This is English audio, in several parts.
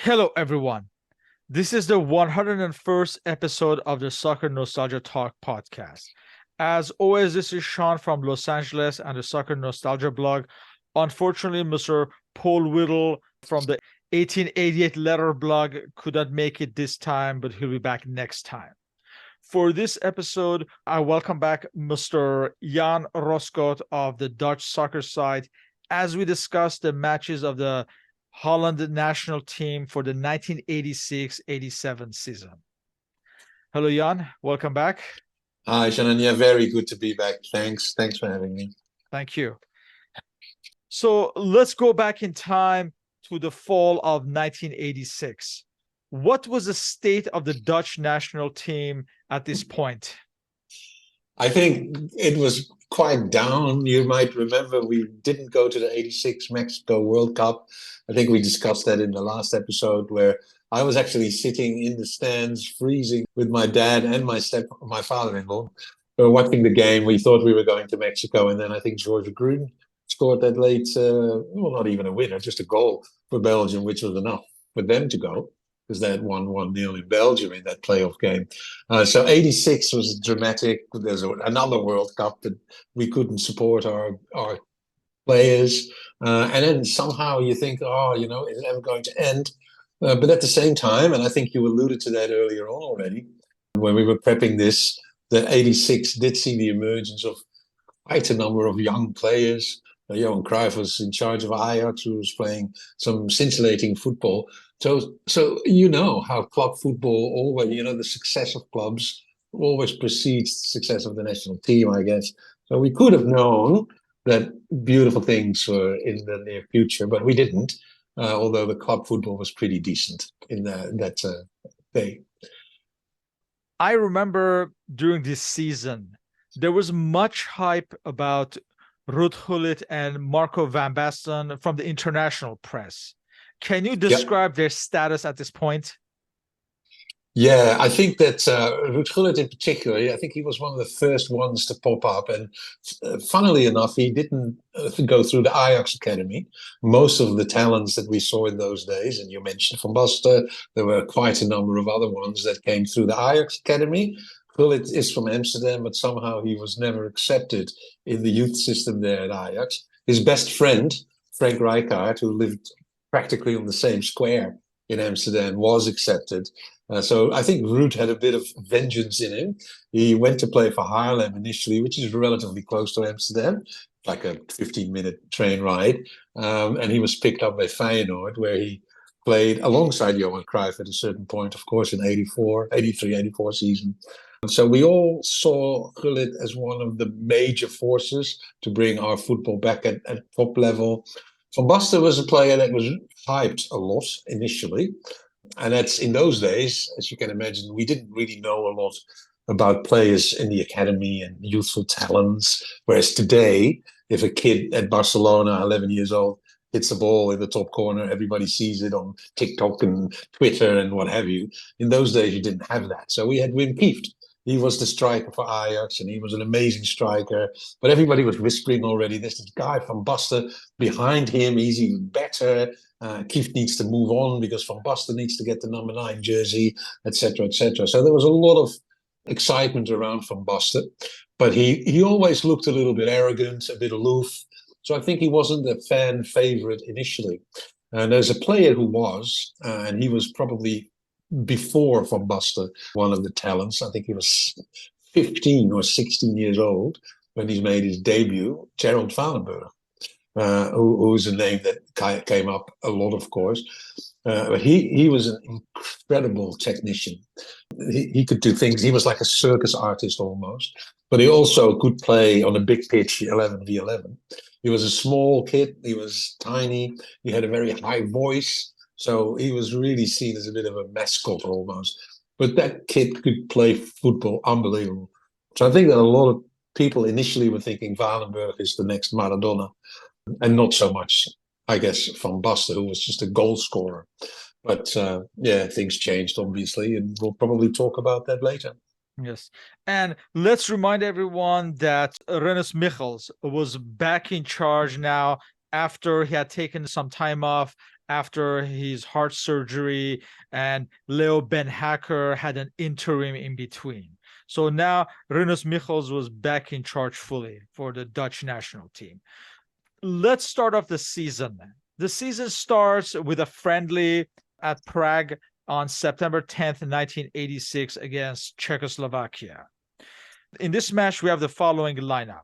Hello, everyone. This is the 101st episode of the Soccernostalgia Talk Podcast. As always, this is Sean from Los Angeles and the Soccer Nostalgia blog. Unfortunately, Mr. Paul Whittle from the 1888 letter blog couldn't make it this time, but he'll be back next time. For this episode, I welcome back Mr. Jan Roskott of the Dutch soccer site as we discuss the matches of the Holland national team for the 1986-87 season. Hello, Jan. Welcome back. Hi, Shannon. Yeah, very good to be back. Thanks for having me. Thank you. So let's go back in time to the fall of 1986. What was the state of the Dutch national team at this point? I think it was quite down. You might remember we didn't go to the 86 Mexico World Cup. I think we discussed that in the last episode where I was actually sitting in the stands freezing with my dad and my father-in-law. We were watching the game. We thought we were going to Mexico, and then I think George Green scored that late, well, not even a winner, just a goal for Belgium, which was enough for them to go, because they had won 1-0 in Belgium in that playoff game. So 86 was dramatic. There's another World Cup that we couldn't support our players. And then somehow you think, is it ever going to end? But at the same time, and I think you alluded to that earlier on already, when we were prepping this, that 86 did see the emergence of quite a number of young players. Johan Cruyff was in charge of Ajax, who was playing some scintillating football. So you know how club football always, the success of clubs always precedes the success of the national team, I guess. So we could have known that beautiful things were in the near future, but we didn't, although the club football was pretty decent in that day. I remember during this season, there was much hype about Ruud Gullit and Marco van Basten from the international press. Can you describe their status at this point? Yeah, I think that Ruud Gullit in particular, I think he was one of the first ones to pop up. And funnily enough, he didn't go through the Ajax Academy. Most of the talents that we saw in those days, and you mentioned Van Basten, there were quite a number of other ones that came through the Ajax Academy. Gullit is from Amsterdam, but somehow he was never accepted in the youth system there at Ajax. His best friend, Frank Rijkaard, who lived practically on the same square in Amsterdam, was accepted. So I think Ruud had a bit of vengeance in him. He went to play for Haarlem initially, which is relatively close to Amsterdam, like a 15-minute train ride. And he was picked up by Feyenoord, where he played alongside Johan Cruyff at a certain point, of course, in 83-84 season. So we all saw Gullit as one of the major forces to bring our football back at top level. Van Basten was a player that was hyped a lot initially. And that's in those days, as you can imagine, we didn't really know a lot about players in the academy and youthful talents. Whereas today, if a kid at Barcelona, 11 years old, hits a ball in the top corner, everybody sees it on TikTok and Twitter and what have you. In those days, you didn't have that. So we had Wim Kieft. He was the striker for Ajax, and he was an amazing striker. But everybody was whispering already, there's this guy Van Basten behind him. He's even better. Kieft needs to move on because Van Basten needs to get the number 9 jersey, etc., etc. So there was a lot of excitement around Van Basten. But he always looked a little bit arrogant, a bit aloof. So I think he wasn't a fan favorite initially. And there's a player who was, and he was probably before Van Basten, one of the talents. I think he was 15 or 16 years old when he made his debut, Gerald Valenberg, who's a name that came up a lot, of course. But he was an incredible technician. He could do things. He was like a circus artist almost, but he also could play on a big pitch, 11v11. He was a small kid. He was tiny. He had a very high voice. So he was really seen as a bit of a mascot almost. But that kid could play football unbelievable. So I think that a lot of people initially were thinking Valenberg is the next Maradona. And not so much, I guess, Van Basten, who was just a goal scorer. But things changed, obviously, and we'll probably talk about that later. Yes. And let's remind everyone that Renus Michels was back in charge now after he had taken some time off after his heart surgery, and Leo Ben Hacker had an interim in between. So now Rinus Michels was back in charge fully for the Dutch national team. Let's start off the season. The season starts with a friendly at Prague on September 10th, 1986 against Czechoslovakia. In this match, we have the following lineup.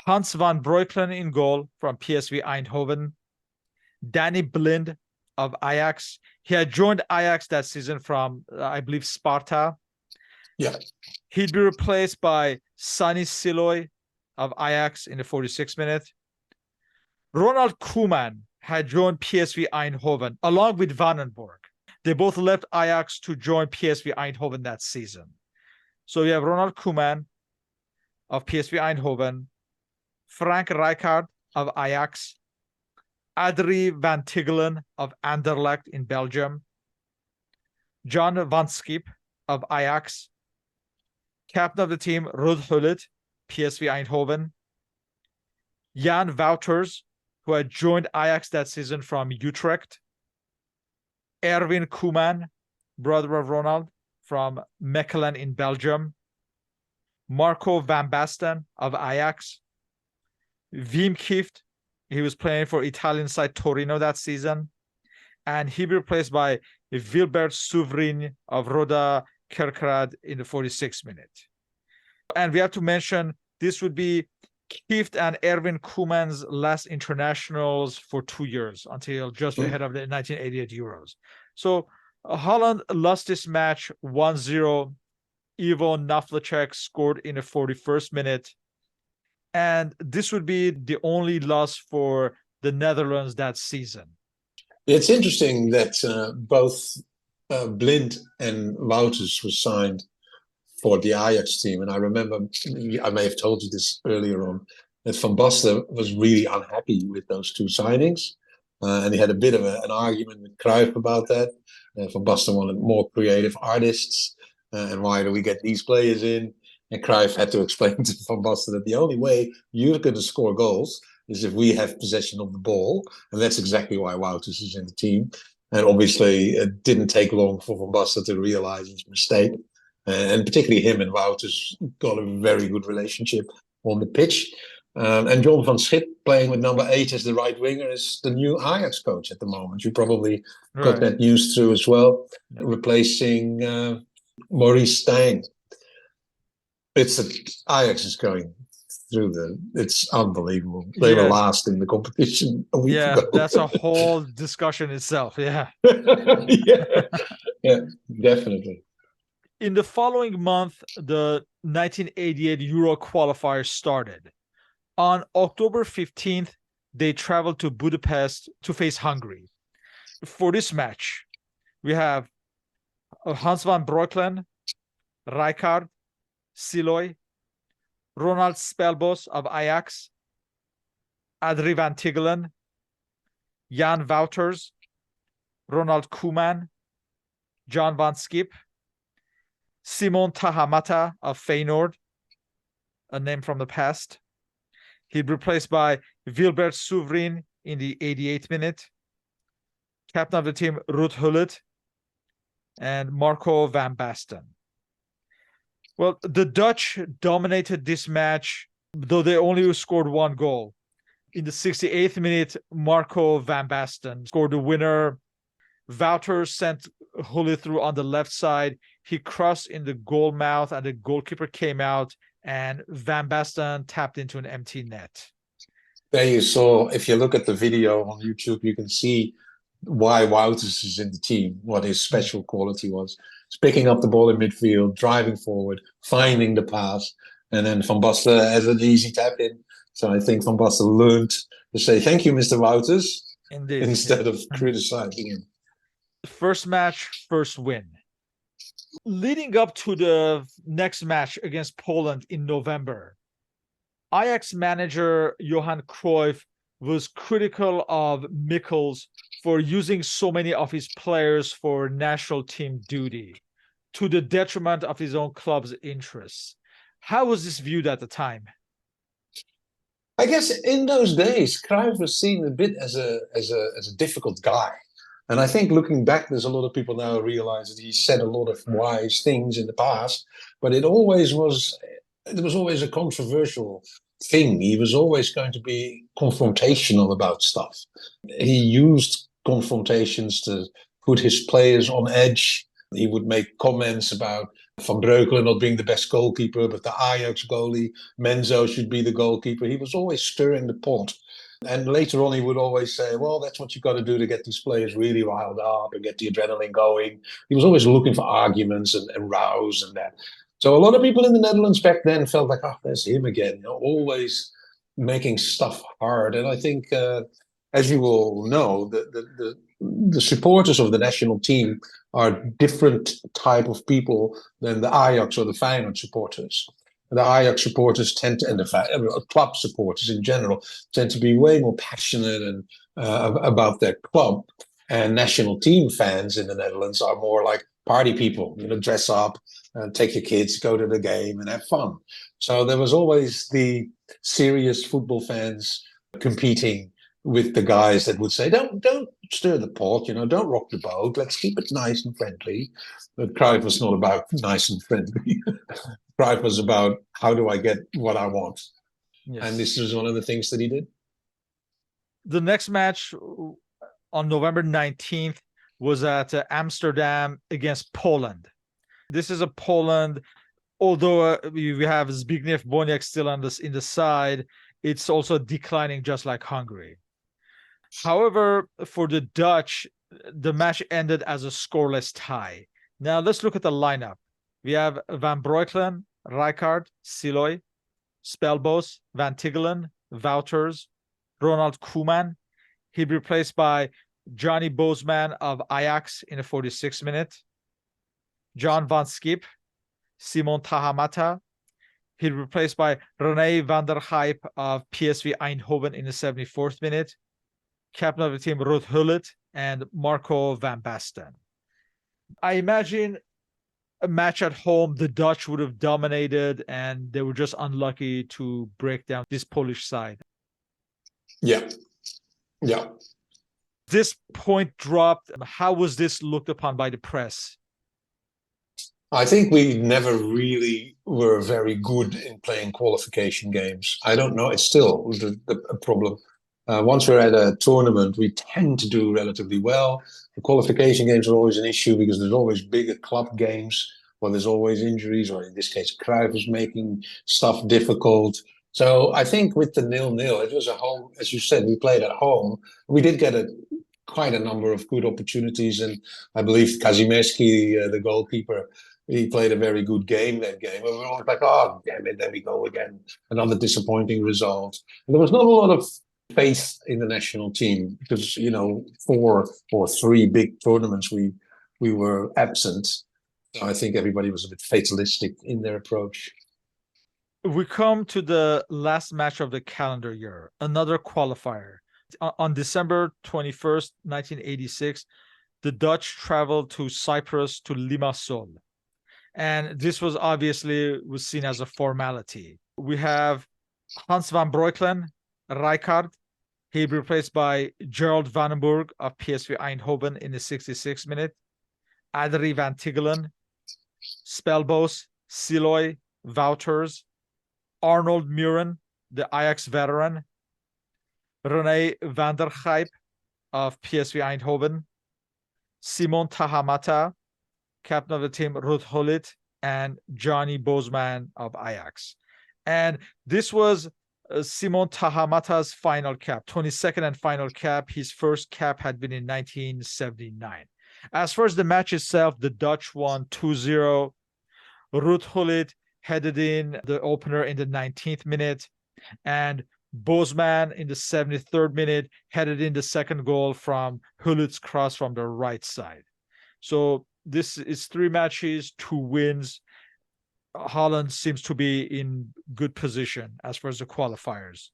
Hans van Breukelen in goal from PSV Eindhoven. Danny Blind of Ajax. He had joined Ajax that season from, I believe, Sparta. Yeah. He'd be replaced by Sani Siloy of Ajax in the 46th minute. Ronald Koeman had joined PSV Eindhoven along with Vandenborg. They both left Ajax to join PSV Eindhoven that season. So you have Ronald Koeman of PSV Eindhoven, Frank Rijkaard of Ajax, Adrie van Tichelen of Anderlecht in Belgium, John van Schip of Ajax, captain of the team Ruud Gullit, PSV Eindhoven, Jan Wouters, who had joined Ajax that season from Utrecht, Erwin Koeman, brother of Ronald, from Mechelen in Belgium, Marco van Basten of Ajax, Wim Kieft, he was playing for Italian side Torino that season, and he be replaced by Wilbert Souvrin of Roda Kerkrade in the 46th minute. And we have to mention this would be Kieft and Erwin Koeman's last internationals for 2 years until just ahead of the 1988 Euros. So Holland lost this match 1-0. Ivo Navlicek scored in the 41st minute. And this would be the only loss for the Netherlands that season. It's interesting that both Blind and Wouters were signed for the Ajax team. And I remember, I may have told you this earlier on, that Van Basten was really unhappy with those two signings. And he had a bit of an argument with Cruyff about that. Van Basten wanted more creative artists. And why do we get these players in? And Cruyff had to explain to Van Basten that the only way you're going to score goals is if we have possession of the ball. And that's exactly why Wouters is in the team. And obviously, it didn't take long for Van Basten to realize his mistake. And particularly him and Wouters got a very good relationship on the pitch. And John van Schip, playing with number 8 as the right winger, is the new Ajax coach at the moment. You probably got that news through as well, replacing Maurice Stijn. Ajax is going through it's unbelievable. They were last in the competition a week ago. That's a whole discussion itself. Yeah, definitely. In the following month, the 1988 Euro qualifiers started. On October 15th, they traveled to Budapest to face Hungary. For this match, we have Hans van Breukelen, Rijkaard, Siloy, Ronald Spelbos of Ajax, Adrie van Tichelen, Jan Wouters, Ronald Koeman, John van Schip, Simon Tahamata of Feyenoord, a name from the past. He'd be replaced by Wilbert Souvrin in the 88th minute. Captain of the team, Ruud Gullit, and Marco van Basten. Well, the Dutch dominated this match, though they only scored 1 goal. In the 68th minute, Marco van Basten scored the winner. Wouters sent Gullit through on the left side. He crossed in the goal mouth, and the goalkeeper came out, and Van Basten tapped into an empty net. There you saw, if you look at the video on YouTube, you can see why Wouters is in the team, what his special quality was. He's picking up the ball in midfield, driving forward, finding the pass, and then Van Basten has an easy tap in. So I think Van Basten learned to say, thank you, Mr. Wouters, instead of criticizing him. First match, first win. Leading up to the next match against Poland in November, Ajax manager Johan Cruyff was critical of Michels for using so many of his players for national team duty to the detriment of his own club's interests. How was this viewed at the time? I guess in those days, Cruyff was seen a bit as a difficult guy. And I think looking back, there's a lot of people now realize that he said a lot of wise things in the past, but it was always a controversial thing. He was always going to be confrontational about stuff. He used confrontations to put his players on edge. He would make comments about Van Breukelen not being the best goalkeeper, but the Ajax goalie, Menzo, should be the goalkeeper. He was always stirring the pot. And later on, he would always say, well, that's what you've got to do to get these players really riled up and get the adrenaline going. He was always looking for arguments and rows and that. So a lot of people in the Netherlands back then felt like, oh, there's him again, always making stuff hard. And I think, as you all know, the supporters of the national team are different type of people than the Ajax or the Feyenoord supporters. The Ajax supporters tend to, and the club supporters in general, tend to be way more passionate and about their club. And national team fans in the Netherlands are more like party people, dress up, take your kids, go to the game, and have fun. So there was always the serious football fans competing with the guys that would say, don't stir the pot, don't rock the boat. Let's keep it nice and friendly. But Cruyff was not about nice and friendly. Cruyff was about how do I get what I want. Yes. And this is one of the things that he did. The next match on November 19th was at Amsterdam against Poland. This is a Poland, although we have Zbigniew Boniek still in the side, it's also declining just like Hungary. However, for the Dutch, the match ended as a scoreless tie. Now let's look at the lineup. We have Van Breukelen, Rijkaard, Siloy, Spelbos, Van Tigelen, Wouters, Ronald Koeman. He'd be replaced by Johnny Bosman of Ajax in the 46th minute. John van Schip, Simon Tahamata. He'd be replaced by René van der Gijp of PSV Eindhoven in the 74th minute. Captain of the team, Ruud Gullit, and Marco van Basten. I imagine a match at home, the Dutch would have dominated, and they were just unlucky to break down this Polish side. Yeah. This point dropped. How was this looked upon by the press? I think we never really were very good in playing qualification games. I don't know. It's still a problem. Once we're at a tournament, we tend to do relatively well. The qualification games are always an issue because there's always bigger club games, or there's always injuries, or in this case, Cruyff is making stuff difficult. So I think with the 0-0, it was a home, as you said, we played at home. We did get quite a number of good opportunities, and I believe Kazimierski, the goalkeeper, he played a very good game that game. And we were all like, oh, damn it, there we go again. Another disappointing result. And there was not a lot of faith in the national team because, 4 or 3 big tournaments we were absent. So I think everybody was a bit fatalistic in their approach. We come to the last match of the calendar year, another qualifier. On December 21st, 1986, the Dutch traveled to Cyprus to Limassol. And this was seen as a formality. We have Hans van Breukelen, Rijkaard. He'd be replaced by Gerald Vandenberg of PSV Eindhoven in the 66th minute. Adrie van Tigelen, Spelbos, Siloy, Wouters, Arnold Muren, the Ajax veteran, René van der Gijp of PSV Eindhoven, Simon Tahamata, captain of the team, Ruud Gullit, and Johnny Bosman of Ajax. And this was Simon Tahamata's final cap, 22nd and final cap. His first cap had been in 1979. As far as the match itself, the Dutch won 2-0. Ruud Gullit headed in the opener in the 19th minute, and Bosman in the 73rd minute headed in the second goal from Gullit's cross from the right side. So this is 3 matches, 2 wins. Holland seems to be in good position as far as the qualifiers.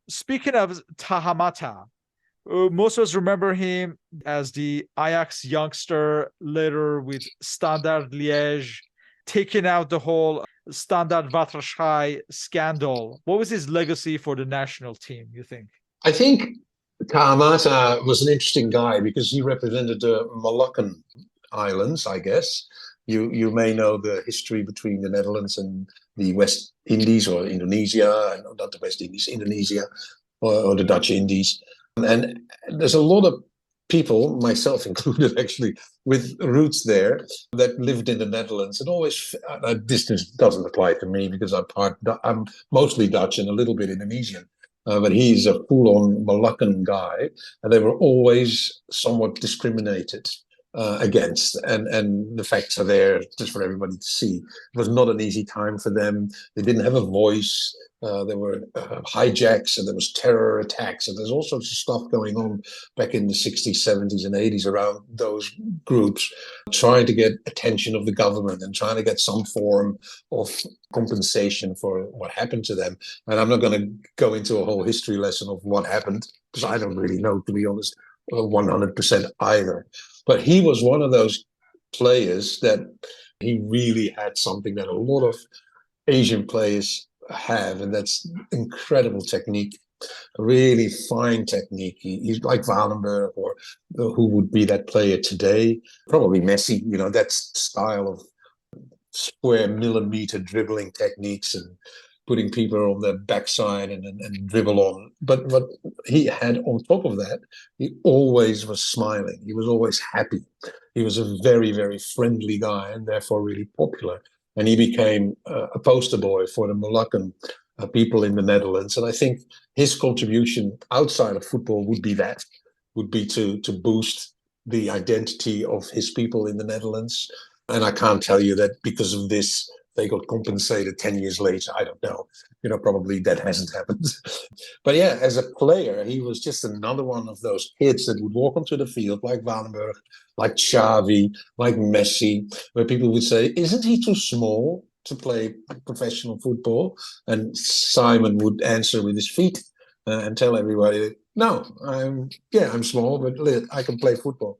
Speaking of Tahamata, most of us remember him as the Ajax youngster, later with Standard Liège, taking out the whole Standard Waterschei scandal. What was his legacy for the national team, you think? I think Kawamata was an interesting guy because he represented the Moluccan Islands, I guess. You may know the history between the Netherlands and the West Indies or Indonesia, not the West Indies, Indonesia or the Dutch Indies. And there's a lot of people, myself included, actually, with roots there that lived in the Netherlands and always. This doesn't apply to me because I'm mostly Dutch and a little bit Indonesian. But he's a full-on Moluccan guy, and they were always somewhat discriminated against. And the facts are there just for everybody to see. It was not an easy time for them. They didn't have a voice. There were hijacks and there was terror attacks and there's all sorts of stuff going on back in the 60s, 70s and 80s around those groups trying to get attention of the government and trying to get some form of compensation for what happened to them. And I'm not going to go into a whole history lesson of what happened because I don't really know, to be honest, 100% either. But he was one of those players that he really had something that a lot of Asian players have, and that's incredible technique, really fine technique. He's like Valenberg, or who would be that player today? Probably Messi, that style of square millimeter dribbling techniques and putting people on their backside and dribble on. But what he had on top of that, he always was smiling. He was always happy. He was a very, very friendly guy and therefore really popular. And he became a poster boy for the Moluccan people in the Netherlands. And I think his contribution outside of football would be to boost the identity of his people in the Netherlands. And I can't tell you that because of this, they got compensated 10 years later. I don't know. Probably that hasn't happened. But yeah, as a player, he was just another one of those kids that would walk onto the field like Valenberg, like Xavi, like Messi, where people would say, isn't he too small to play professional football? And Simon would answer with his feet and tell everybody, no, I'm small, but I can play football.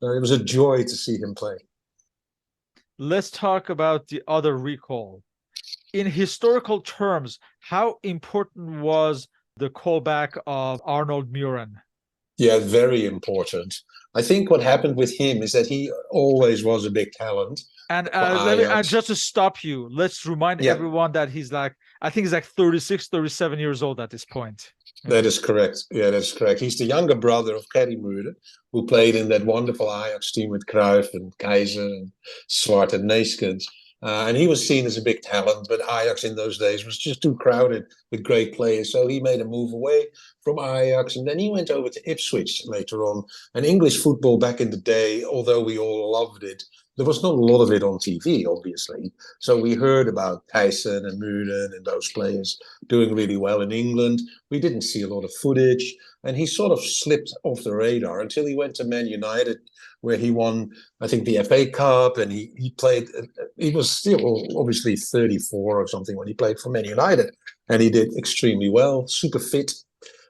It was a joy to see him play. Let's talk about the other recall. In historical terms, how important was the callback of Arnold Muren? Yeah, very important. I think what happened with him is that he always was a big talent. And just to stop you, let's remind everyone that I think he's like 36, 37 years old at this point. That is correct. Yeah, that's correct. He's the younger brother of Gary Muren, who played in that wonderful Ajax team with Cruyff and Keizer and Swart and Neeskens. And he was seen as a big talent, but Ajax in those days was just too crowded with great players. So he made a move away from Ajax, and then he went over to Ipswich later on. And English football back in the day, although we all loved it, there was not a lot of it on TV, obviously. So we heard about Tyson and Muren and those players doing really well in England. We didn't see a lot of footage, and he sort of slipped off the radar until he went to Man United, where he won, I think, the FA Cup, and he played. He was still obviously 34 or something when he played for Man United, and he did extremely well, super fit.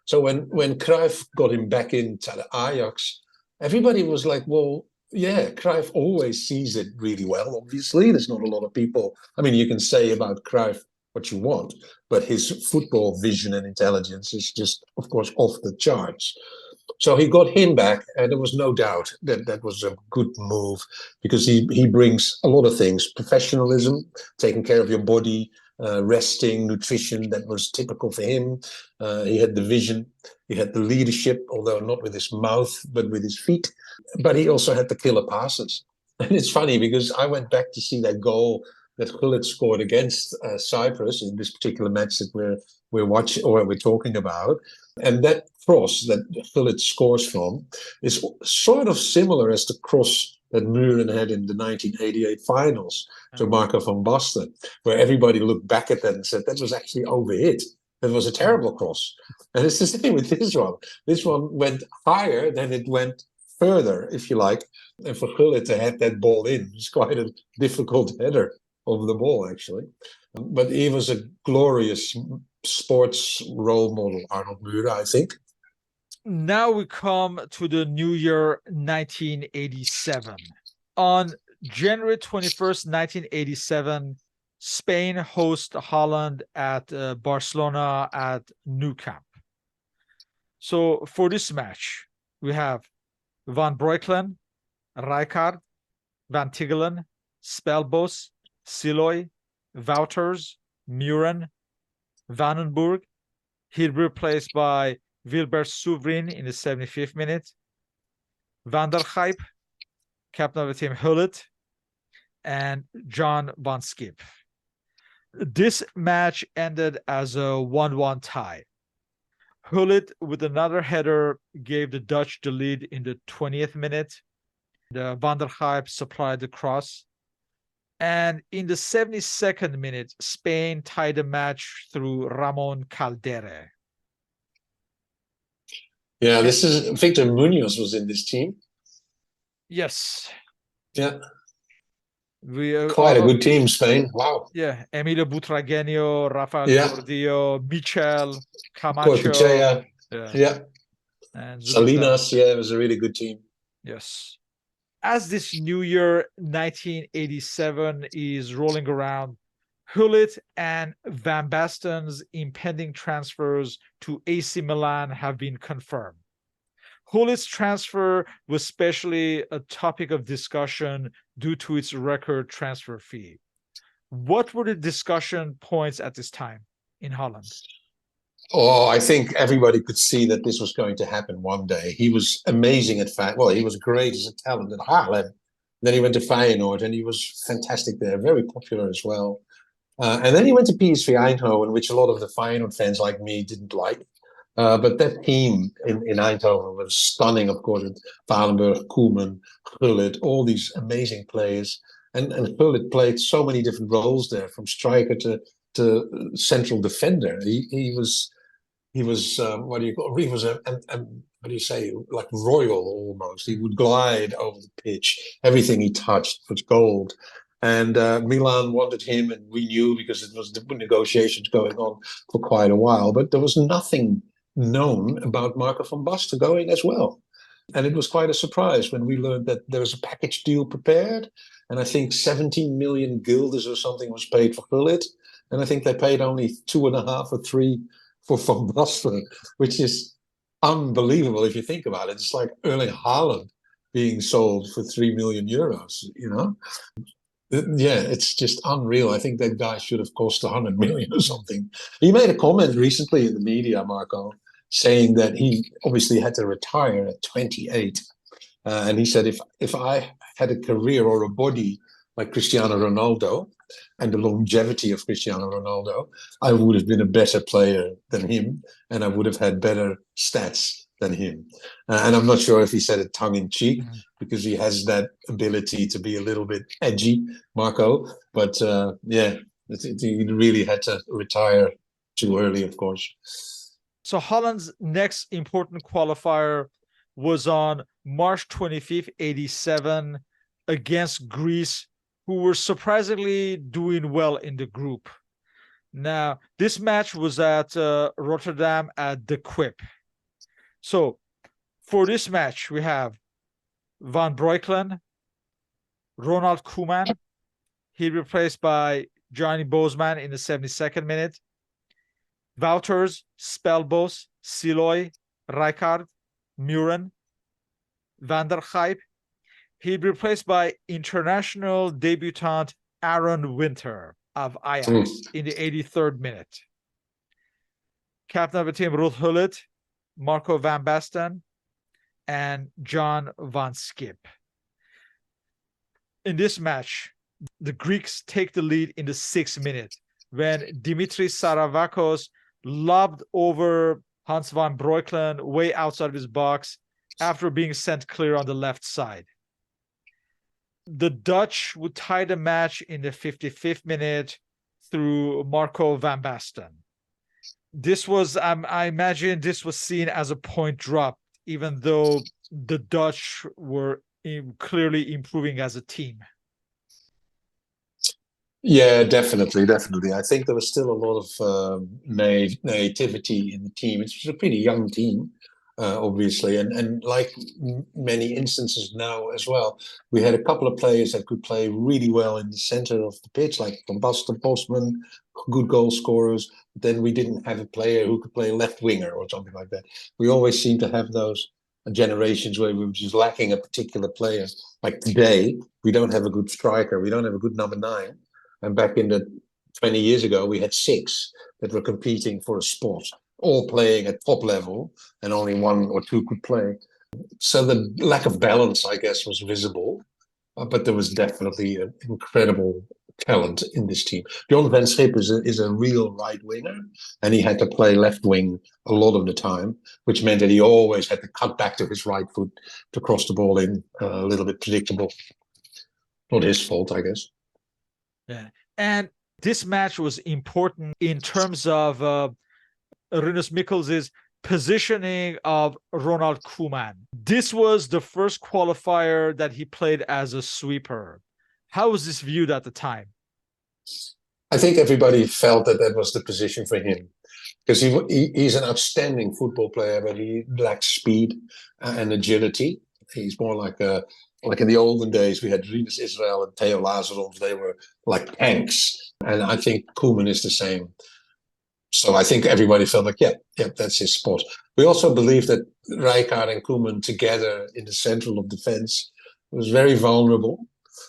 So when Cruyff got him back into the Ajax, everybody was like, well, yeah, Cruyff always sees it really well, obviously. There's not a lot of people. I mean, you can say about Cruyff what you want, but his football vision and intelligence is just, of course, off the charts. So he got him back, and there was no doubt that that was a good move because he brings a lot of things: professionalism, taking care of your body, resting, nutrition. That was typical for him. He had the vision, he had the leadership, although not with his mouth, but with his feet. But he also had the killer passes. And it's funny because I went back to see that goal that Gullit scored against Cyprus in this particular match that we're watching or we're talking about. And that cross that Gullit scores from is sort of similar as the cross that Muren had in the 1988 finals to Marco van Basten, where everybody looked back at that and said that was actually overhit. It was a terrible cross. And it's the same with this one. This one went higher than it went further, if you like. And for Gullit to head that ball in was quite a difficult header of the ball, actually. But he was a glorious sports role model, Arnold Muren, I think. Now we come to the new year 1987. On January 21st, 1987, Spain host Holland at Barcelona at Nou Camp. So for this match, we have Van Breukelen, Rijkaard, Van Tigelen, Spelbos, Siloy, Wouters, Muren, Vandenburg. He'll be replaced by Wilbert Souvrin in the 75th minute. Van der Gijp, captain of the team Hullet, and John Van Skip. This match ended as a 1-1 tie. Hullet, with another header, gave the Dutch the lead in the 20th minute. Van der Gijp supplied the cross. And in the 72nd minute, Spain tied the match through Ramon Caldere. Yeah, this is Victor Munoz was in this team. Yes. Yeah. We Quite a good team, Spain. Wow. Yeah, Emilio Butragueño, Rafael Gordillo, Michel, Camacho. Cortechea. Yeah. And Salinas. Yeah, it was a really good team. Yes. As this new year, 1987, is rolling around, Hullet and Van Basten's impending transfers to AC Milan have been confirmed. Hullet's transfer was especially a topic of discussion due to its record transfer fee. What were the discussion points at this time in Holland? Oh, I think everybody could see that this was going to happen one day. He was amazing at he was great as a talent at Haarlem. Then he went to Feyenoord and he was fantastic there, very popular as well. And then he went to PSV Eindhoven, which a lot of the Feyenoord fans like me didn't like. But that team in Eindhoven was stunning, of course, with Valenberg, Koeman, Gullit, all these amazing players. And Gullit played so many different roles there, from striker to central defender. He was what do you call? He was what do you say? Like royal almost. He would glide over the pitch. Everything he touched was gold. And Milan wanted him, and we knew because it was the negotiations going on for quite a while. But there was nothing known about Marco van Basten going as well. And it was quite a surprise when we learned that there was a package deal prepared. And I think 17 million guilders or something was paid for Gullit. And I think they paid only 2.5 or 3 for Van Basten, which is unbelievable if you think about it. It's like Erling Haaland being sold for 3 million euros, you know? Yeah, it's just unreal. I think that guy should have cost 100 million or something. He made a comment recently in the media, Marco, saying that he obviously had to retire at 28. And he said, if I had a career or a body like Cristiano Ronaldo and the longevity of Cristiano Ronaldo, I would have been a better player than him, and I would have had better stats than him. And I'm not sure if he said it tongue in cheek, because he has that ability to be a little bit edgy, Marco. But yeah, he really had to retire too early, of course. So Holland's next important qualifier was on March 25th, 87, against Greece, who were surprisingly doing well in the group. Now, this match was at Rotterdam at the Quip. So, for this match, we have Van Breukelen, Ronald Koeman. He replaced by Johnny Bosman in the 72nd minute. Wouters, Spelbos, Siloy, Rijkaard, Muren, Van der Gijp. He'd be replaced by international debutant Aaron Winter of Ajax in the 83rd minute. Captain of the team, Ruud Gullit, Marco van Basten, and John Van Skip. In this match, the Greeks take the lead in the 6th minute when Dimitris Saravakos lobbed over Hans van Breukelen way outside of his box after being sent clear on the left side. The Dutch would tie the match in the 55th minute through Marco van Basten. This was, I imagine this was seen as a point drop, even though the Dutch were clearly improving as a team. Yeah, definitely. I think there was still a lot of naivety in the team. It was a pretty young team. obviously. And like many instances now as well, we had a couple of players that could play really well in the center of the pitch, like Van Basten, Bosman, good goal scorers. Then we didn't have a player who could play left winger or something like that. We always seem to have those generations where we were just lacking a particular player. Like today, we don't have a good striker. We don't have a good number 9. And back in the 20 years ago, we had 6 that were competing for a spot, all playing at top level, and only 1 or 2 could play. So the lack of balance, I guess, was visible, but there was definitely an incredible talent in this team. John Van Schip is a real right winger, and he had to play left wing a lot of the time, which meant that he always had to cut back to his right foot to cross the ball in, a little bit predictable. Not his fault, I guess. Yeah. And this match was important in terms of Rinus Mikkels' positioning of Ronald Koeman. This was the first qualifier that he played as a sweeper. How was this viewed at the time? I think everybody felt that that was the position for him, because he's an outstanding football player, but he lacks speed and agility. He's more like in the olden days, we had Rinus Israel and Theo Lazarov. They were like tanks. And I think Koeman is the same. So I think everybody felt like, yeah, that's his spot. We also believe that Rijkaard and Koeman together in the central of defense was very vulnerable.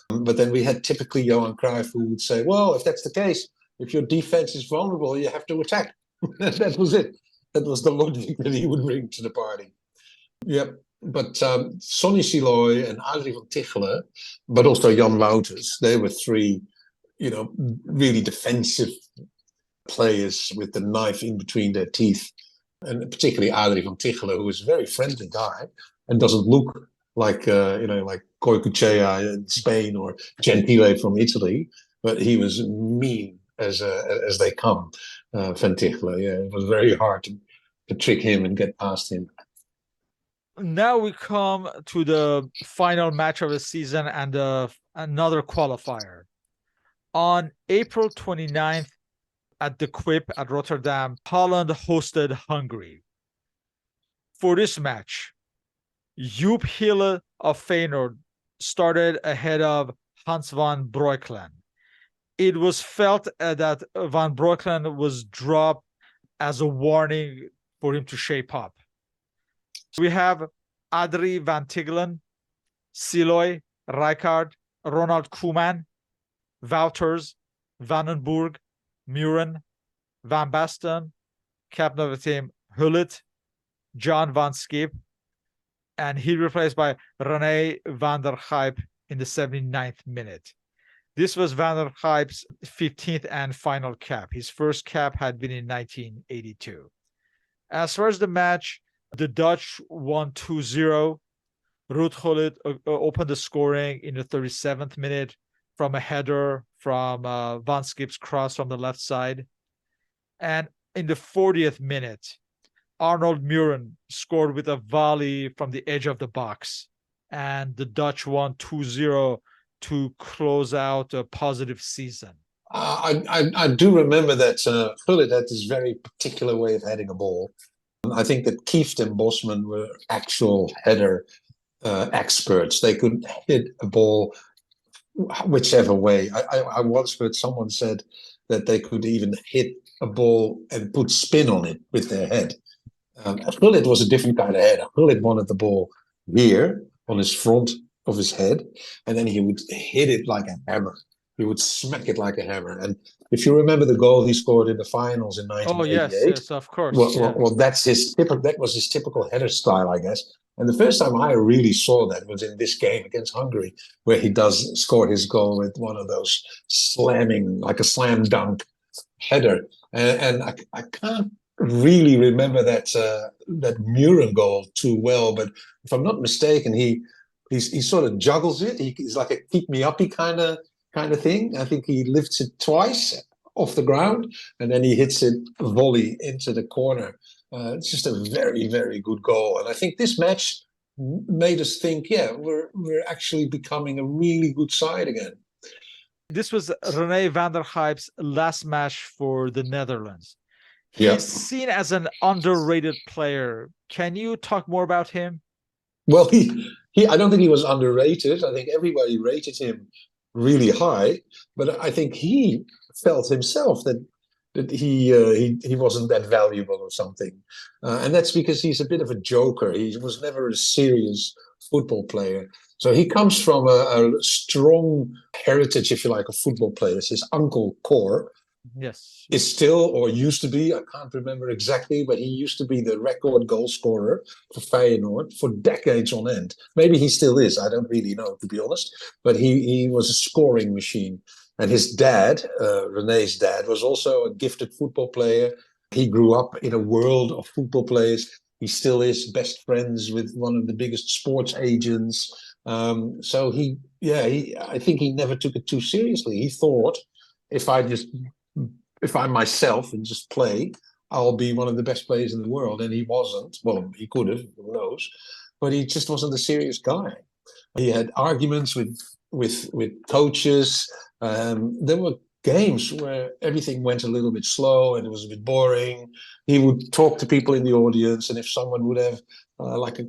But then we had typically Johan Cruyff who would say, well, if that's the case, if your defense is vulnerable, you have to attack. That was it. That was the logic that he would bring to the party. Yep. But Sonny Siloy and Adrie van Tichelen, but also Jan Wouters, they were 3, really defensive players with the knife in between their teeth. And particularly Adrie van Tichelen, who is a very friendly guy and doesn't look like like Goycochea in Spain or Gentile from Italy, but he was mean as they come. Van Tichelen, yeah, it was very hard to trick him and get past him. Now we come to the final match of the season and another qualifier. On April 29th at the Quip at Rotterdam, Holland hosted Hungary. For this match, Joep Hille of Feyenoord started ahead of Hans van Breukelen. It was felt that Van Breukelen was dropped as a warning for him to shape up. We have Adrie van Tichelen, Siloy, Rijkaard, Ronald Koeman, Wouters, Vandenburg, Muren, Van Basten, captain of the team, Hullet, John Van Schip, and he replaced by René van der Gijp in the 79th minute. This was Van der Gijp's 15th and final cap. His first cap had been in 1982. As far as the match, the Dutch won 2-0. Ruud Gullit opened the scoring in the 37th minute from a header from Van Schip's cross from the left side. And in the 40th minute, Arnold Muren scored with a volley from the edge of the box. And the Dutch won 2-0 to close out a positive season. I do remember that Gullit had this very particular way of heading a ball. I think that Kieft and Bosman were actual header experts. They could hit a ball whichever way. I once heard someone said that they could even hit a ball and put spin on it with their head. Gullit was a different kind of header. Gullit wanted the ball here on his front of his head, and then he would hit it like a hammer. He would smack it like a hammer. And if you remember the goal he scored in the finals in 1988, yes, of course. Well, that was his typical header style, I guess. And the first time I really saw that was in this game against Hungary, where he does score his goal with one of those slamming, like a slam dunk header. And I can't really remember that Muren goal too well, but if I'm not mistaken, he sort of juggles it. He's like a keep me uppy kind of thing. I think he lifts it twice off the ground, and then he hits it volley into the corner. It's just a very, very good goal. And I think this match made us think, we're actually becoming a really good side again. This was René van der Gijp's last match for the Netherlands. Yeah. He's seen as an underrated player. Can you talk more about him? Well, I don't think he was underrated. I think everybody rated him really high, but I think he felt himself that he wasn't that valuable or something, and that's because he's a bit of a joker. He was never a serious football player. So he comes from a strong heritage, if you like, of football players. His uncle Cor Yes. is still, or used to be, I can't remember exactly, but he used to be the record goal scorer for Feyenoord for decades on end. Maybe he still is. I don't really know, to be honest. But he was a scoring machine. And his dad, René's dad, was also a gifted football player. He grew up in a world of football players. He still is best friends with one of the biggest sports agents. So I think he never took it too seriously. He thought, if I just if I'm myself and just play, I'll be one of the best players in the world. And he wasn't. Well, he could have, who knows? But he just wasn't a serious guy. He had arguments with coaches. There were games where everything went a little bit slow and it was a bit boring. He would talk to people in the audience, and if someone would have like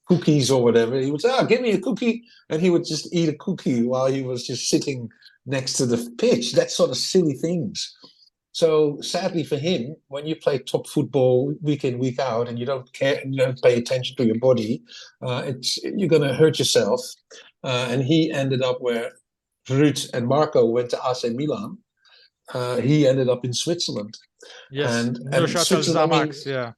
cookies or whatever, he would say, "Ah, give me a cookie," and he would just eat a cookie while he was just sitting next to the pitch. That sort of silly things. So sadly for him, when you play top football week in, week out, and you don't care, and you don't pay attention to your body, you're going to hurt yourself. And he ended up where Ruud and Marco went to AC Milan. He ended up in Switzerland, Yes. and Neuchâtel Switzerland. I mean, Xamax. Yeah.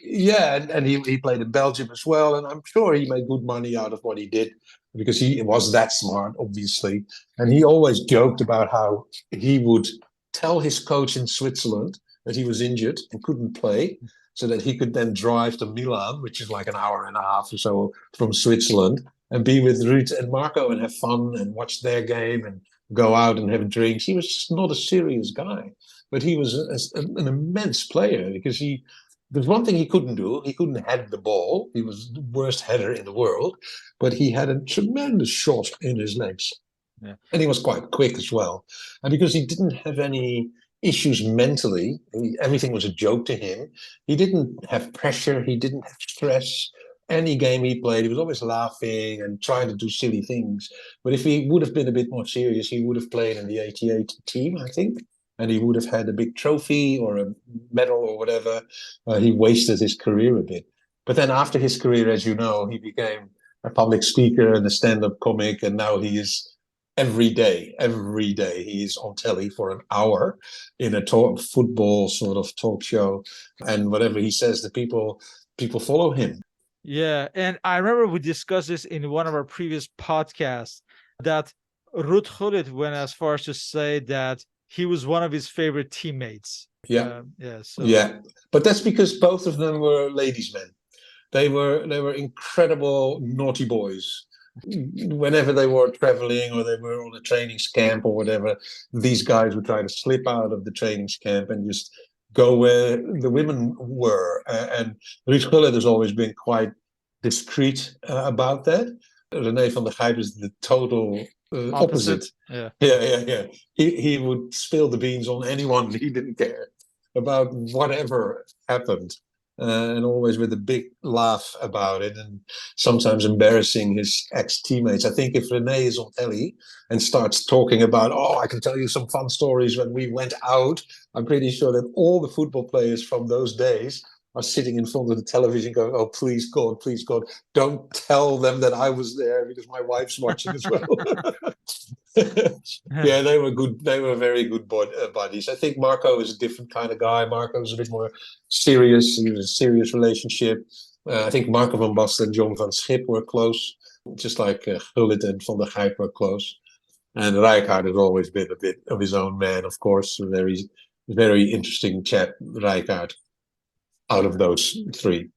yeah, and he played in Belgium as well, and I'm sure he made good money out of what he did because he was that smart, obviously. And he always joked about how he would tell his coach in Switzerland that he was injured and couldn't play, so that he could then drive to Milan, which is like an hour and a half or so from Switzerland, and be with Ruud and Marco and have fun and watch their game and go out and have drinks. He was just not a serious guy, but he was an immense player because there's one thing he couldn't do. He couldn't head the ball. He was the worst header in the world, but he had a tremendous shot in his legs. Yeah. And he was quite quick as well. And because he didn't have any issues mentally, everything was a joke to him. He didn't have pressure. He didn't have stress. Any game he played, he was always laughing and trying to do silly things. But if he would have been a bit more serious, he would have played in the 88 team, I think, and he would have had a big trophy or a medal or whatever. He wasted his career a bit. But then after his career, as you know, he became a public speaker and a stand-up comic, and now he is every day he is on telly for an hour in a football sort of talk show, and whatever he says, the people follow him. Yeah. And I remember we discussed this in one of our previous podcasts that Ruud Gullit went as far as to say that he was one of his favorite teammates. Yeah, Yeah. So, yeah, but that's because both of them were ladies' men. They were incredible naughty boys. Whenever they were traveling or they were on a training camp or whatever, these guys would try to slip out of the training camp and just go where the women were. And Ruud Gullit has always been quite discreet about that. René van der Gijp is the total opposite. opposite. Yeah. Yeah. He would spill the beans on anyone. He didn't care about whatever happened, and always with a big laugh about it, and sometimes embarrassing his ex-teammates. I think if René is on telly and starts talking about, oh, I can tell you some fun stories when we went out, I'm pretty sure that all the football players from those days are sitting in front of the television going, oh, please God, don't tell them that I was there because my wife's watching as well. Yeah, they were good. They were very good buddies. I think Marco is a different kind of guy. Marco was a bit more serious. He was a serious relationship. I think Marco van Basten and John van Schip were close, just like Gullit and Van der Gijp were close. And Rijkaard has always been a bit of his own man, of course. A very interesting chap, Rijkaard, out of those three.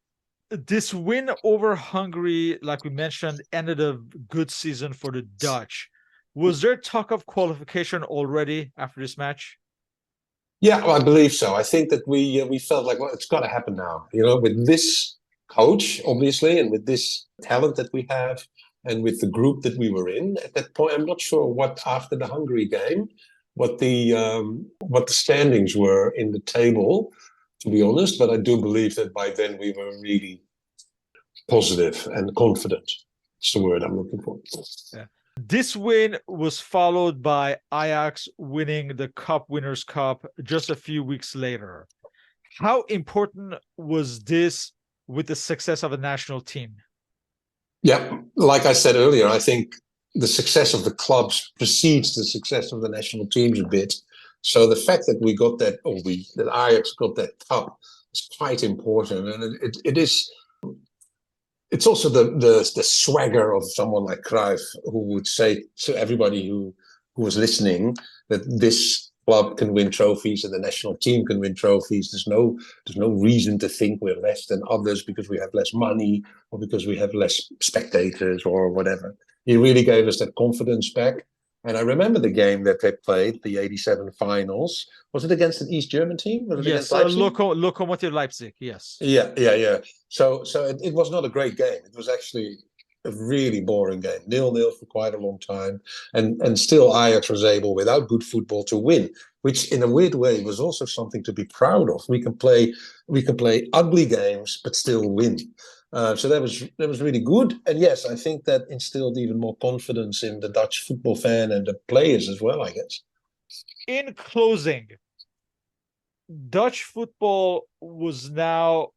This win over Hungary, like we mentioned, ended a good season for the Dutch. Was there talk of qualification already after this match? Yeah, well, I believe so. I think that we felt like, well, it's got to happen now. With this coach, obviously, and with this talent that we have, and with the group that we were in at that point. I'm not sure what after the Hungary game, what the standings were in the table, to be honest. But I do believe that by then we were really positive and confident. It's the word I'm looking for. Yeah. This win was followed by Ajax winning the Cup Winners' Cup just a few weeks later. How important was this with the success of the national team? Yeah, like I said earlier, I think the success of the clubs precedes the success of the national teams a bit. So the fact that we got that, that Ajax got that cup is quite important, and it is. It's also the swagger of someone like Cruyff, who would say to everybody who was listening that this club can win trophies and the national team can win trophies. There's no reason to think we're less than others because we have less money or because we have less spectators or whatever. He really gave us that confidence back. And I remember the game that they played, the '87 finals. Was it against an East German team? Was it against Yes, Leipzig? Lokomotiv Leipzig, yes. Yeah. So it was not a great game. It was actually a really boring game, 0-0 for quite a long time, and still Ajax was able, without good football, to win, which in a weird way was also something to be proud of. We can play ugly games but still win. So that was really good. And yes, I think that instilled even more confidence in the Dutch football fan and the players as well, I guess. In closing, Dutch football was now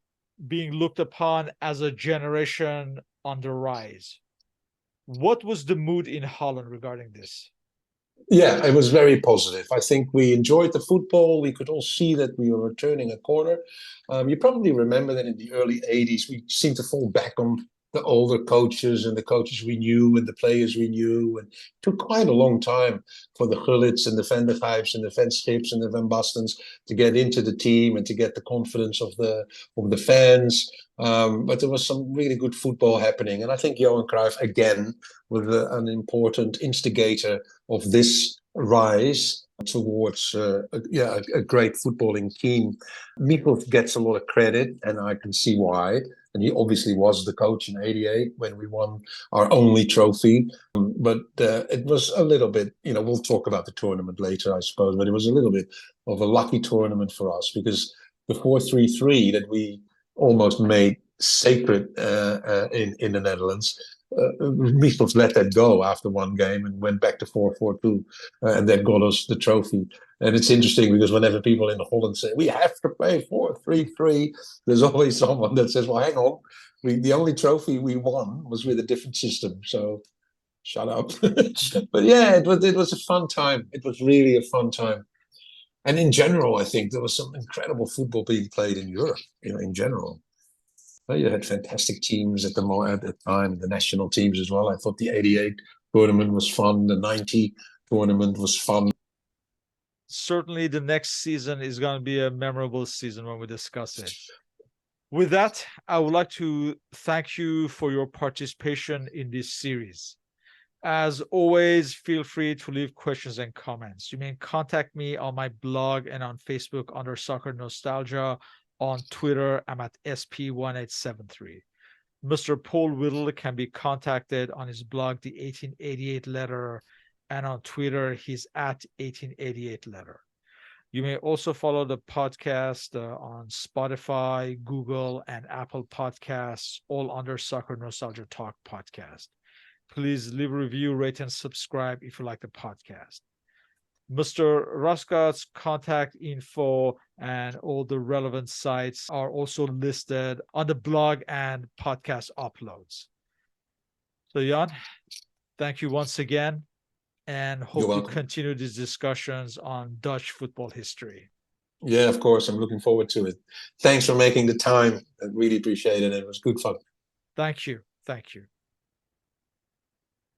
being looked upon as a generation on the rise. What was the mood in Holland regarding this? Yeah, it was very positive. I think we enjoyed the football. We could all see that we were turning a corner. You probably remember that in the early '80s, we seemed to fall back on the older coaches and the coaches we knew and the players we knew. And it took quite a long time for the Gullits and the Van der Gijps and the Van Schips and the Van Bastens to get into the team and to get the confidence of the fans. But there was some really good football happening. And I think Johan Cruyff, again, was an important instigator of this rise towards a great footballing team. Michels gets a lot of credit, and I can see why. And he obviously was the coach in '88 when we won our only trophy. But it was a little bit, we'll talk about the tournament later, I suppose, but it was a little bit of a lucky tournament for us because the 4-3-3 that we almost made sacred in the Netherlands, Michels let that go after one game and went back to 4-4-2, and that got us the trophy. And it's interesting because whenever people in Holland say we have to play 4-3-3, there's always someone that says, "Well, hang on, the only trophy we won was with a different system." So shut up. But yeah, it was a fun time. It was really a fun time. And in general, I think there was some incredible football being played in Europe. In general. You had fantastic teams at the time, the national teams as well. I thought the '88 tournament was fun. The '90 tournament was fun. Certainly, the next season is going to be a memorable season when we discuss it. With that, I would like to thank you for your participation in this series. As always, feel free to leave questions and comments. You may contact me on my blog and on Facebook under Soccer Nostalgia. On Twitter, I'm at SP1873. Mr. Paul Whittle can be contacted on his blog, The 1888 Letter, and on Twitter, he's at 1888 Letter. You may also follow the podcast on Spotify, Google, and Apple Podcasts, all under Soccernostalgia Talk Podcast. Please leave a review, rate, and subscribe if you like the podcast. Mr. Roskott's contact info and all the relevant sites are also listed on the blog and podcast uploads. So, Jan, thank you once again, and hope to continue these discussions on Dutch football history. Yeah, of course. I'm looking forward to it. Thanks for making the time. I really appreciate it. It was good fun. Thank you. Thank you.